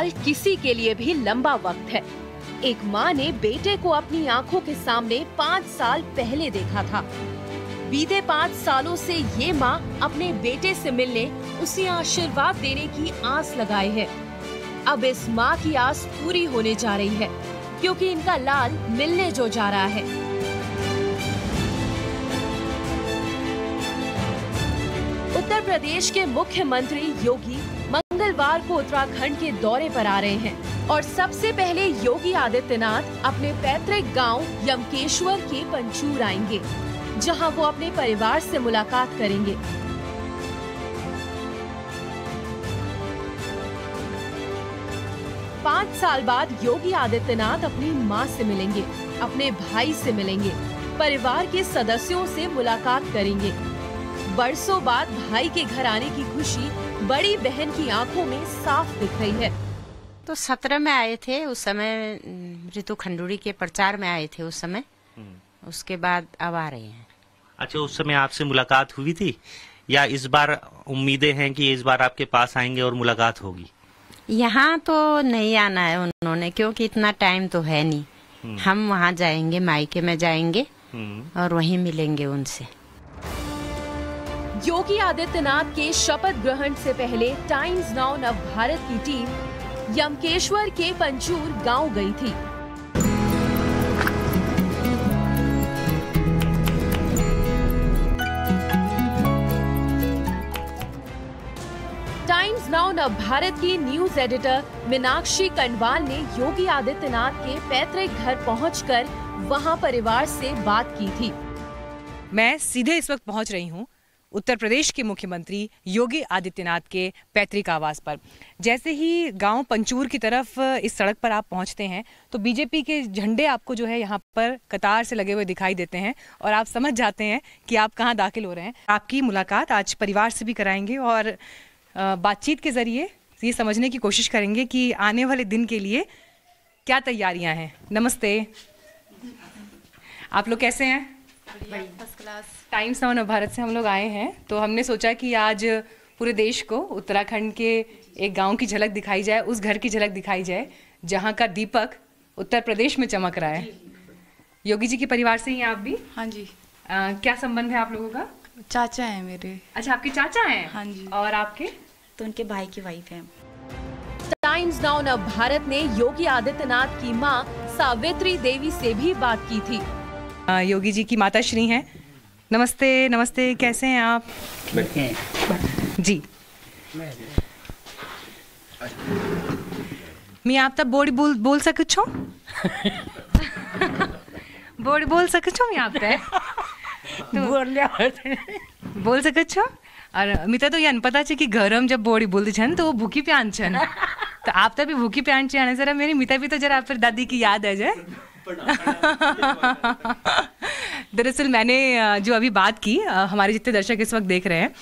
साल किसी के लिए भी लंबा वक्त है। एक माँ ने बेटे को अपनी आंखों के सामने 5 साल पहले देखा था। बीते 5 सालों से ये माँ अपने बेटे से मिलने, उसे आशीर्वाद देने की आस लगाए है। अब इस माँ की आस पूरी होने जा रही है, क्योंकि इनका लाल मिलने जो जा रहा है। उत्तर प्रदेश के मुख्यमंत्री योगी मंगलवार को उत्तराखंड के दौरे पर आ रहे हैं और सबसे पहले योगी आदित्यनाथ अपने पैतृक गांव यमकेश्वर के पंचूर आएंगे, जहां वो अपने परिवार से मुलाकात करेंगे। पाँच साल बाद योगी आदित्यनाथ अपनी मां से मिलेंगे, अपने भाई से मिलेंगे, परिवार के सदस्यों से मुलाकात करेंगे। बरसों बाद भाई के घर आने की खुशी बड़ी बहन की आंखों में साफ दिख रही है। तो 17 में आए थे, उस समय ऋतु खंडूरी के प्रचार में आए थे उस समय। उसके बाद अब आ रहे हैं। अच्छा, उस समय आपसे मुलाकात हुई थी या इस बार उम्मीदें हैं कि इस बार आपके पास आएंगे और मुलाकात होगी? यहाँ तो नहीं आना है उन्होंने, क्योंकि इतना टाइम तो है नहीं। हम वहाँ जाएंगे, मायके में जाएंगे और वहीं मिलेंगे उनसे। योगी आदित्यनाथ के शपथ ग्रहण से पहले टाइम्स नाउ नव भारत की टीम यमकेश्वर के पंचूर गांव गई थी। टाइम्स नाउ नव भारत की न्यूज एडिटर मीनाक्षी कंडवाल ने योगी आदित्यनाथ के पैतृक घर पहुंचकर वहां परिवार से बात की थी। मैं सीधे इस वक्त पहुंच रही हूं उत्तर प्रदेश के मुख्यमंत्री योगी आदित्यनाथ के पैतृक आवास पर। जैसे ही गांव पंचूर की तरफ इस सड़क पर आप पहुंचते हैं तो बीजेपी के झंडे आपको जो है यहाँ पर कतार से लगे हुए दिखाई देते हैं और आप समझ जाते हैं कि आप कहाँ दाखिल हो रहे हैं। आपकी मुलाकात आज परिवार से भी कराएंगे और बातचीत के जरिए ये समझने की कोशिश करेंगे कि आने वाले दिन के लिए क्या तैयारियाँ हैं। नमस्ते, आप लोग कैसे हैं? First class. टाइम्स नाउ नव भारत से हम लोग आए हैं, तो हमने सोचा कि आज पूरे देश को उत्तराखंड के एक गांव की झलक दिखाई जाए, उस घर की झलक दिखाई जाए जहां का दीपक उत्तर प्रदेश में चमक रहा है। योगी जी के परिवार से ही आप भी? हाँ जी। क्या संबंध है आप लोगों का? चाचा है मेरे। अच्छा, आपके चाचा हैं? हाँ जी। और आपके? तो उनके भाई की वाइफ है। टाइम्स नाउ नव भारत ने योगी आदित्यनाथ की मां सावित्री देवी से भी बात की थी। योगी जी की माता श्री हैं। नमस्ते। नमस्ते, कैसे हैं आप? जी। मैं आप तब बोड़ी बोल सक छो? बोड़ी बोल सक छो मैं आप तय? बोल सक छो? और मिता तो यान पता है कि घरम जब बोड़ी बोलती छन तो वो भूखी प्यान छन, तो आप तभी भूखी प्यान छे। जरा मेरी मिता भी तो जरा फिर दादी की याद आ जाए। दरअसल मैंने जो अभी बात की, हमारे जितने दर्शक इस वक्त देख रहे हैं,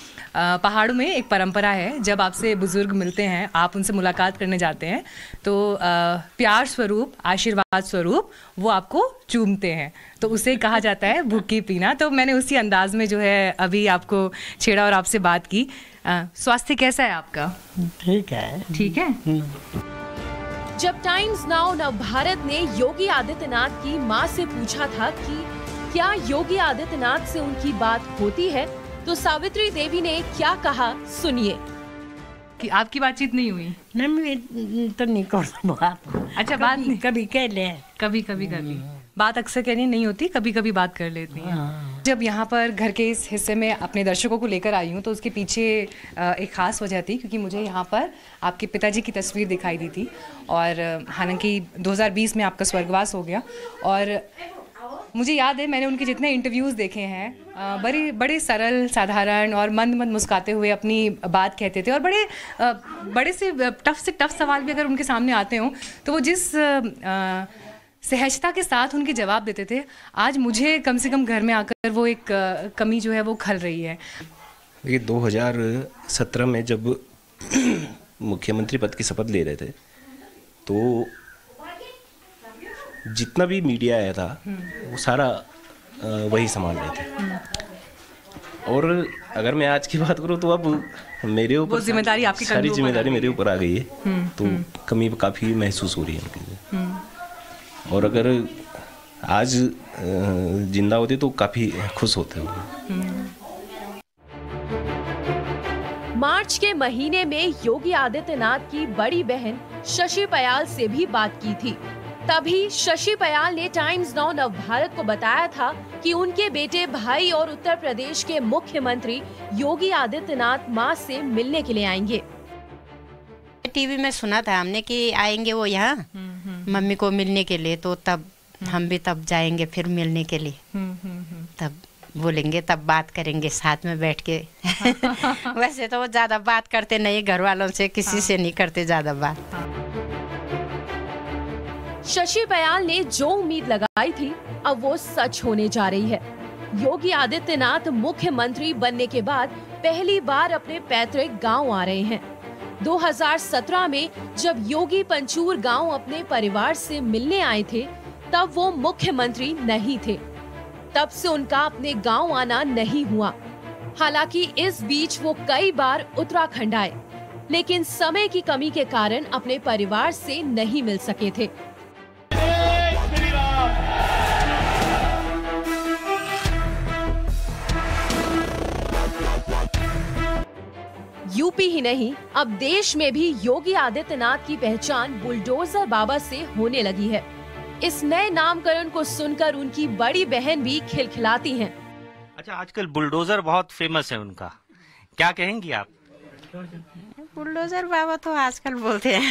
पहाड़ों में एक परंपरा है, जब आपसे बुजुर्ग मिलते हैं, आप उनसे मुलाकात करने जाते हैं तो प्यार स्वरूप, आशीर्वाद स्वरूप वो आपको चूमते हैं, तो उसे कहा जाता है भूखी पीना। तो मैंने उसी अंदाज में जो है अभी आपको छेड़ा और आपसे बात की। स्वास्थ्य कैसा है आपका? ठीक है। ठीक है। जब टाइम्स नाउ नव भारत ने योगी आदित्यनाथ की मां से पूछा था कि क्या योगी आदित्यनाथ से उनकी बात होती है, तो सावित्री देवी ने क्या कहा, सुनिए। कि आपकी बातचीत नहीं हुई? नहीं, तो नहीं कर बात। अच्छा, बात नहीं? कभी कह ले, कभी बात अक्सर कहनी नहीं होती, कभी कभी बात कर लेती हैं। जब यहाँ पर घर के इस हिस्से में अपने दर्शकों को लेकर आई हूँ तो उसके पीछे एक ख़ास वजह थी, क्योंकि मुझे यहाँ पर आपके पिताजी की तस्वीर दिखाई दी थी और हालांकि 2020 में आपका स्वर्गवास हो गया। और मुझे याद है मैंने उनके जितने इंटरव्यूज़ देखे हैं, बड़े सरल साधारण और मंद मुस्काते हुए अपनी बात कहते थे, और बड़े से टफ सवाल भी अगर उनके सामने आते हों तो वो जिस सहजता के साथ उनके जवाब देते थे, आज मुझे कम से कम घर में आकर वो एक कमी जो है वो खल रही है। ये 2017 में जब मुख्यमंत्री पद की शपथ ले रहे थे तो जितना भी मीडिया आया था वो सारा वही संभाल रहे थे। और अगर मैं आज की बात करूँ तो अब मेरे ऊपर जिम्मेदारी आपकी सारी जिम्मेदारी मेरे ऊपर आ गई है, तो कमी काफ़ी महसूस हो रही है उनकी। और अगर आज जिंदा होते तो काफ़ी खुश होते होंगे। मार्च के महीने में योगी आदित्यनाथ की बड़ी बहन शशि पयाल से भी बात की थी। तभी शशि पयाल ने टाइम्स नाउ नव भारत को बताया था कि उनके बेटे भाई और उत्तर प्रदेश के मुख्यमंत्री योगी आदित्यनाथ मां से मिलने के लिए आएंगे। टीवी में सुना था हमने कि आएंगे वो यहाँ मम्मी को मिलने के लिए, तो तब हम भी तब जाएंगे फिर मिलने के लिए, तब बोलेंगे, तब बात करेंगे साथ में बैठ के। वैसे तो वो ज्यादा बात करते नहीं, घर वालों से किसी से नहीं करते ज्यादा बात। शशि पयाल ने जो उम्मीद लगाई थी अब वो सच होने जा रही है। योगी आदित्यनाथ मुख्यमंत्री बनने के बाद पहली बार अपने पैतृक गांव आ रहे हैं। 2017 में जब योगी पंचूर गांव अपने परिवार से मिलने आए थे तब वो मुख्यमंत्री नहीं थे। तब से उनका अपने गांव आना नहीं हुआ। हालांकि इस बीच वो कई बार उत्तराखंड आए, लेकिन समय की कमी के कारण अपने परिवार से नहीं मिल सके थे। यूपी ही नहीं, अब देश में भी योगी आदित्यनाथ की पहचान बुलडोजर बाबा से होने लगी है। इस नए नामकरण को सुनकर उनकी बड़ी बहन भी खिलखिलाती हैं। अच्छा, आजकल बुलडोजर बहुत फेमस है उनका, क्या कहेंगी आप? बुलडोजर बाबा तो आजकल बोलते हैं।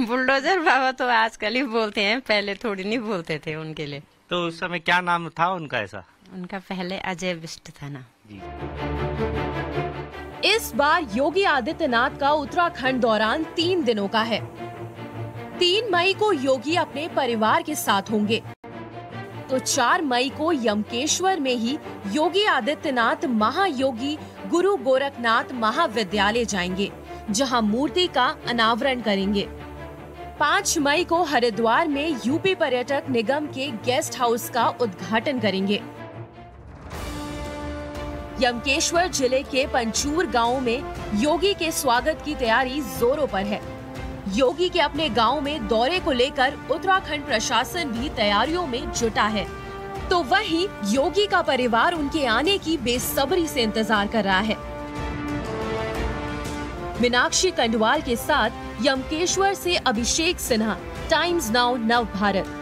बुलडोजर बाबा तो आजकल ही बोलते हैं, पहले थोड़ी नहीं बोलते थे उनके लिए। तो उस समय क्या नाम था उनका? ऐसा उनका पहले अजय बिष्ट था ना। इस बार योगी आदित्यनाथ का उत्तराखंड दौरान 3 दिनों का है। 3 मई को योगी अपने परिवार के साथ होंगे, तो 4 मई को यमकेश्वर में ही योगी आदित्यनाथ महायोगी गुरु गोरखनाथ महाविद्यालय जाएंगे, जहां मूर्ति का अनावरण करेंगे। 5 मई को हरिद्वार में यूपी पर्यटक निगम के गेस्ट हाउस का उद्घाटन करेंगे। यमकेश्वर जिले के पंचूर गांव में योगी के स्वागत की तैयारी जोरों पर है। योगी के अपने गांव में दौरे को लेकर उत्तराखंड प्रशासन भी तैयारियों में जुटा है, तो वहीं योगी का परिवार उनके आने की बेसब्री से इंतजार कर रहा है। मीनाक्षी कंडवाल के साथ यमकेश्वर से अभिषेक सिन्हा, टाइम्स नाउ नव भारत।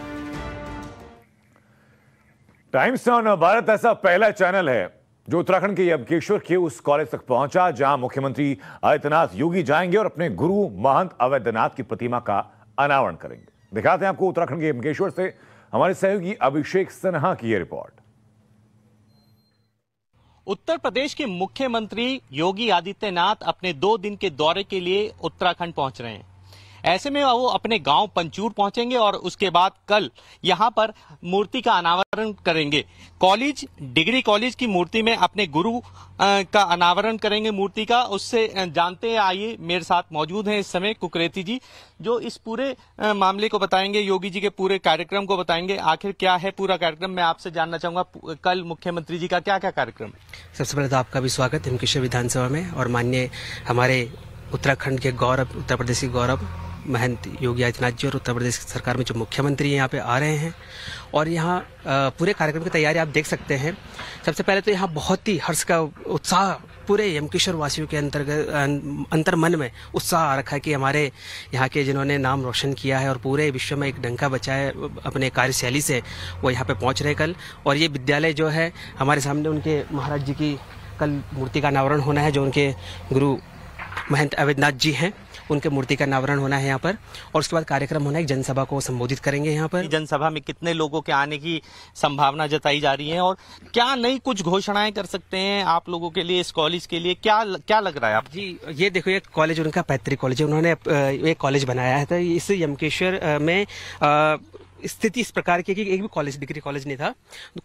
टाइम्स नाउ नव भारत ऐसा पहला चैनल है जो उत्तराखंड के यमकेश्वर के उस कॉलेज तक पहुंचा जहां मुख्यमंत्री आदित्यनाथ योगी जाएंगे और अपने गुरु महंत अवैधनाथ की प्रतिमा का अनावरण करेंगे। दिखाते हैं आपको उत्तराखंड के यमकेश्वर से हमारे सहयोगी अभिषेक सिन्हा की यह रिपोर्ट। उत्तर प्रदेश के मुख्यमंत्री योगी आदित्यनाथ अपने 2 दिन के दौरे के लिए उत्तराखंड पहुंच रहे हैं। ऐसे में वो अपने गांव पंचूर पहुंचेंगे और उसके बाद कल यहां पर मूर्ति का अनावरण करेंगे। कॉलेज, डिग्री कॉलेज की मूर्ति में अपने गुरु का अनावरण करेंगे मूर्ति का। उससे जानते हैं, आइए मेरे साथ मौजूद हैं इस समय कुकरेती जी, जो इस पूरे मामले को बताएंगे, योगी जी के पूरे कार्यक्रम को बताएंगे। आखिर क्या है पूरा कार्यक्रम, मैं आपसे जानना चाहूंगा कल मुख्यमंत्री जी का क्या क्या कार्यक्रम है? सबसे पहले तो आपका भी स्वागत यमकेश्वर विधानसभा में, और माननीय हमारे उत्तराखंड के गौरव, उत्तर प्रदेश के गौरव महंत योगी आदित्यनाथ जी और उत्तर प्रदेश सरकार में जो मुख्यमंत्री यहाँ पे आ रहे हैं, और यहाँ पूरे कार्यक्रम की तैयारी आप देख सकते हैं। सबसे पहले तो यहाँ बहुत ही हर्ष का उत्साह पूरे यमकेश्वर वासियों के अंतर्मन में उत्साह आ रखा है कि हमारे यहाँ के जिन्होंने नाम रोशन किया है और पूरे विश्व में एक डंका बचाए अपने कार्यशैली से, वो यहाँ पे पहुँच रहे कल। और ये विद्यालय जो है हमारे सामने, उनके महाराज जी की कल मूर्ति का अनावरण होना है, जो उनके गुरु महंत अवैधनाथ जी हैं, उनके मूर्ति का अनावरण होना है यहाँ पर। और उसके बाद कार्यक्रम होना है, एक जनसभा को संबोधित करेंगे यहाँ पर। जनसभा में कितने लोगों के आने की संभावना जताई जा रही है, और क्या नई कुछ घोषणाएं कर सकते हैं आप लोगों के लिए, इस कॉलेज के लिए क्या लग रहा है आप? जी, ये देखो, ये कॉलेज उनका पैतृक कॉलेज है, उन्होंने एक कॉलेज बनाया है। तो इस यमकेश्वर में स्थिति इस प्रकार की कि एक भी कॉलेज डिग्री कॉलेज नहीं था।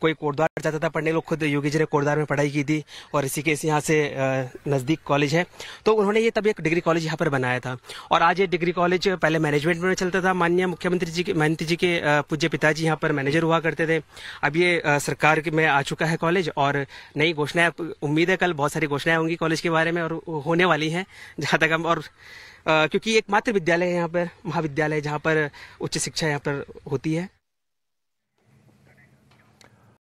कोई कोटद्वार जाता था पढ़ने, लोग खुद योगी जी ने कोटद्वार में पढ़ाई की थी और ऋषिकेश यहाँ से नज़दीक कॉलेज है, तो उन्होंने ये तभी एक डिग्री कॉलेज यहाँ पर बनाया था। और आज ये डिग्री कॉलेज पहले मैनेजमेंट में चलता था, माननीय मुख्यमंत्री जी के महंती जी के पूज्य पिताजी यहाँ पर मैनेजर हुआ करते थे। अब ये सरकार में आ चुका है कॉलेज और नई घोषणाएं, उम्मीद है कल बहुत सारी घोषणाएं होंगी कॉलेज के बारे में और होने वाली हैं जहाँ तक हम, और क्योंकि एक मात्र विद्यालय है यहाँ पर, महाविद्यालय जहाँ पर उच्च शिक्षा यहाँ पर होती है।